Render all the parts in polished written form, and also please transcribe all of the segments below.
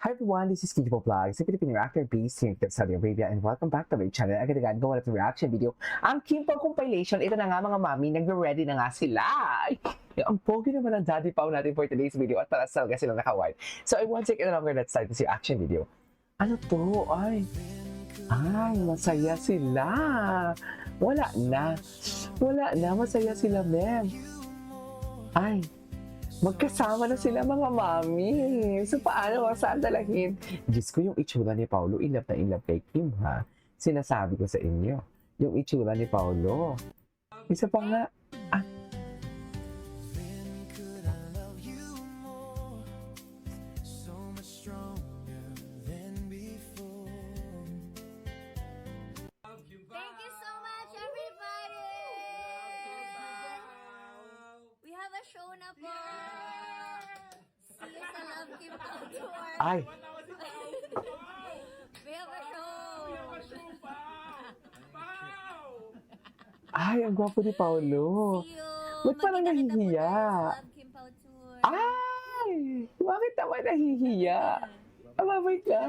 Hi everyone, this is Kijibo Vlogs, a Filipino actor based here in Saudi Arabia, and welcome back to my channel. Agad-agad gawa natin reaction video. Ang Kim Pao compilation, ito na nga mga mami, nagre-ready na nga sila. Ay, ang pogi naman ang daddy Pao natin for today's video at para talaga sila naka-white. So I won't take it longer, let's start this reaction video. Ano to? Ay, masaya sila. Wala na, masaya sila, ma'am. Ay, magkasama na sila mga mami. So paano? Saan dalhin? Diyos ko, yung itsura ni Paolo, in love na in love kay Kim, ha? Sinasabi ko sa inyo. Yung itsura ni Paolo. Isa pa nga. Thank you so much, everybody! We have a show na po! See you sa Love Kim Pao Tour! Ay, We have a show! ay, ang gwapo ni Paolo. See you! Ba't parang Magkita-kita po nahihiya? tayo sa Love Kim Pao Tour! Ay! Bakit naman nahihiya? Amabay ka.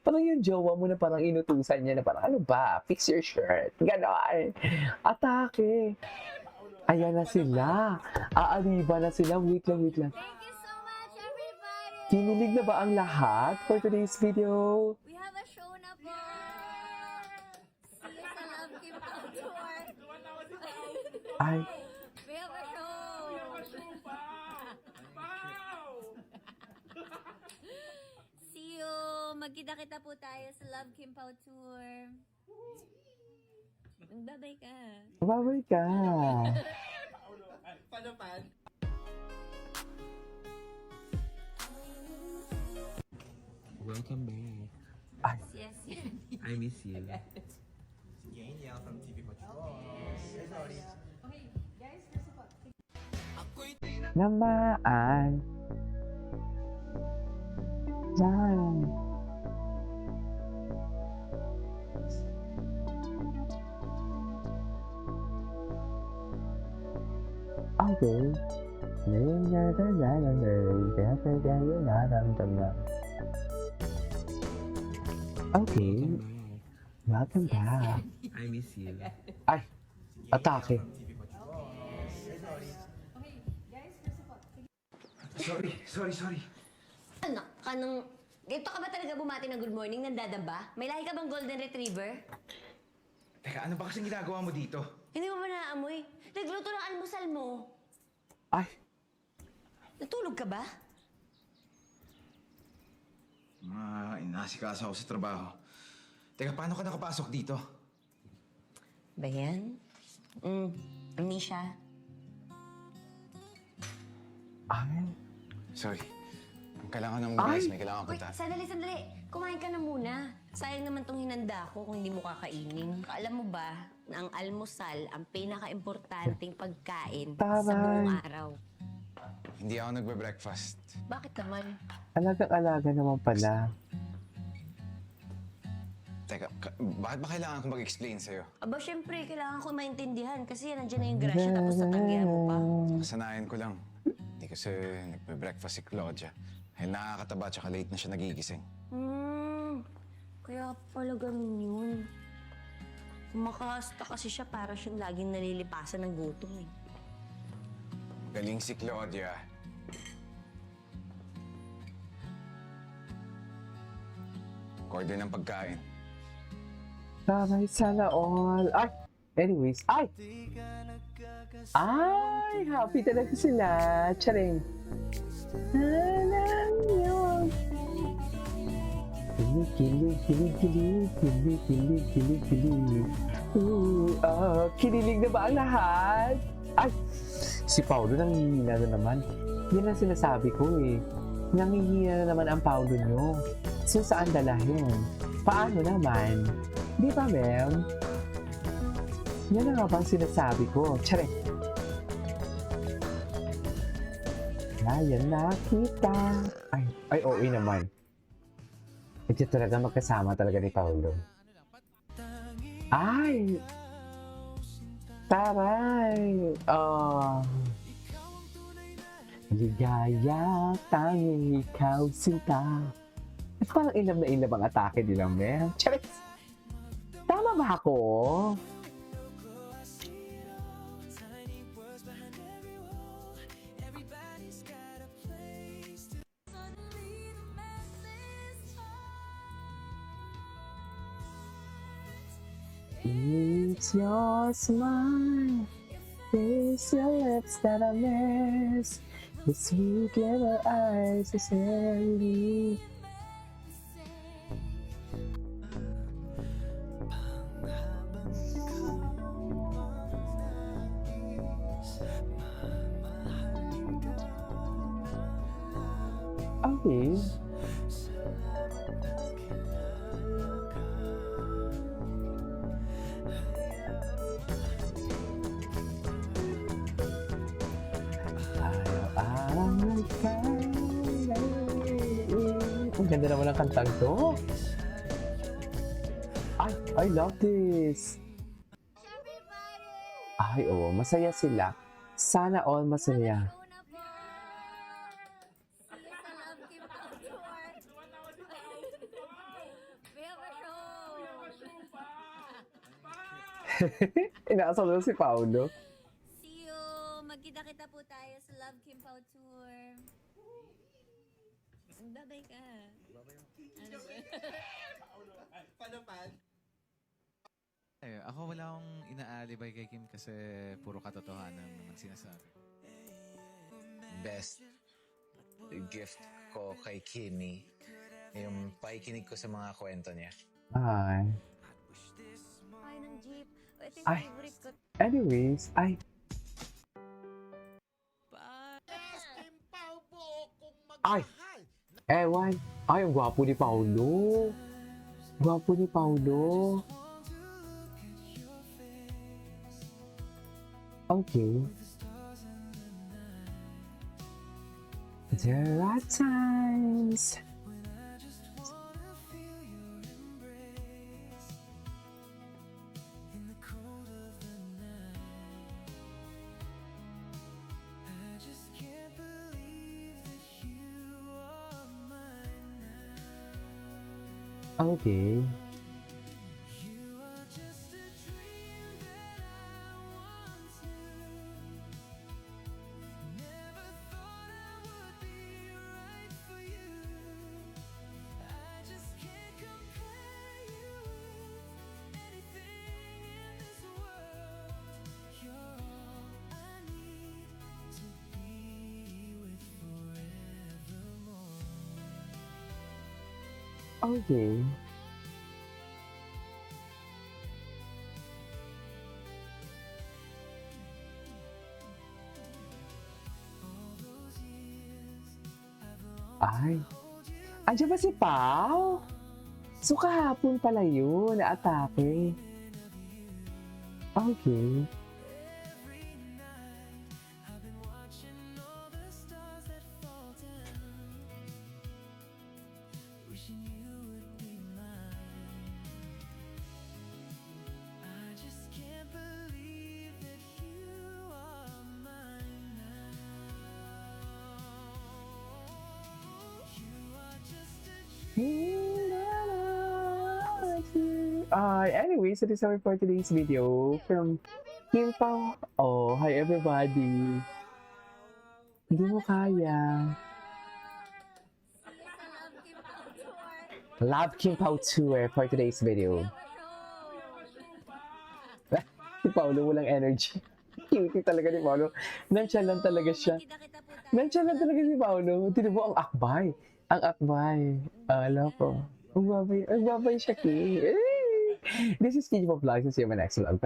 Parang yung jowa mo na parang inutusan niya na parang ano ba? Fix your shirt. Ganon. Atake. Ayan na sila. Aaliba na sila. Wait lang. Thank you so much, everybody! Kinilig na ba ang lahat for today's video? We have a show na po! See you sa Love Kim Pao Tour! Ay, We have a show! See you! Magkita-kita po tayo sa Love Kim Pao Tour. Magbabay ka. babay ka. Welcome back. Yes. I miss you. Namaan. Yan. Okay. Okay. Welcome back. I miss you. Ay, atake. Sorry. Anak ka ng... Dito ka ba talaga bumati ng good morning ng dadaba? May lahi ka bang golden retriever? Teka, ano ba kasing ginagawa mo dito? Hindi mo ba naamoy? Nagluto ng almusal mo. Ay, Natulog ka ba? Inasikaso ako sa trabaho. Teka, paano ka nakapasok dito? Ba yan? Amnesia. ay. Sorry. Kailangan ng guys, Ay! may kailangan Wait, punta. sandali. Kumain ka na muna. Sayang naman tong hinanda ko kung hindi mo kakainin. Alam mo ba na ang almusal ang pinaka-importanting pagkain sa Taray. buong araw? Hindi ako nagbe-breakfast. Bakit naman? Alagang-alaga naman pala. Teka, bakit ba kailangan kong mag-explain sa'yo? Aba, syempre, kailangan ko maintindihan kasi nandiyan na yung grasya tapos tatanggihan mo pa. Kasanayan ko lang. Hindi kasi nagbe-breakfast si Claudia. Dahil nakakataba tsaka late na siya nagigising. Kaya pala ganun yun. Kumakasta kasi siya para siyang laging nalilipasan ng gutom eh. Galing si Claudia. Order ng pagkain. Taray, sana all. Ay, anyways, ay! Ay, happy talaga sila. Charing. Alam niyo. Kilig. Kinilig na ba ang lahat? Ay, si Paolo nanghihina na naman. Yan ang sinasabi ko eh. Nanghihina na naman ang Paolo nyo. So, saan dalahin? Paano naman? Di ba, ma'am? Yan na nga bang sinasabi ko? Tsare! Ayan na kita. Ay, oo naman. Ito talaga magkasama talaga ni Paolo. Ay! Taray! Ligaya, tanging ikaw sinta. At parang inlove na inlove ang atake nila, men. Charis! Tama ba ako? It's your smile, it's your lips that I miss, the sweet little eyes you send me. Okay. Ang ganda naman ng kantang to. Ay, I love this. Ay, oo, masaya sila. Sana all masaya. Show na po. See you sa Love Kim Pao Tour. We have a show. Inaasal na si Paolo. See you. Magkita-kita po tayo sa Love Kim Pao Tour. Babay ka. Ako wala akong inaalibay kay Kim kasi puro katotohanan naman sinasabi. Best gift ko kay Kimmy, yung pakikinig ko sa mga kwento niya. Ay. Ay, ng jeep. Ito yung Ay. favorite ko. Anyways, ay. Ay! Ewan. Ay, ang gwapo ni Paolo. Gwapo ni Paolo. Okay. There are times. Okay. Okay. Ay. Andiyan ba si Pao? So kahapon pala yun, na-atake. Okay. Anyways, that is our for today's video from Kim Pao. Oh, hi everybody. Hindi mo kaya. See you sa Love Kim Pao Tour. Love Kim Pao Tour for today's video. Si Paolo walang energy. Cute talaga ni Paolo. Nonchalant talaga siya. Magkita-kita po tayo. Nonchalant talaga si Paolo. Tinan mo ang akbay. Ang akbay. Alam ko. Ang babay siya, Ki. This is Kiji Vlogs. See you in my next vlog.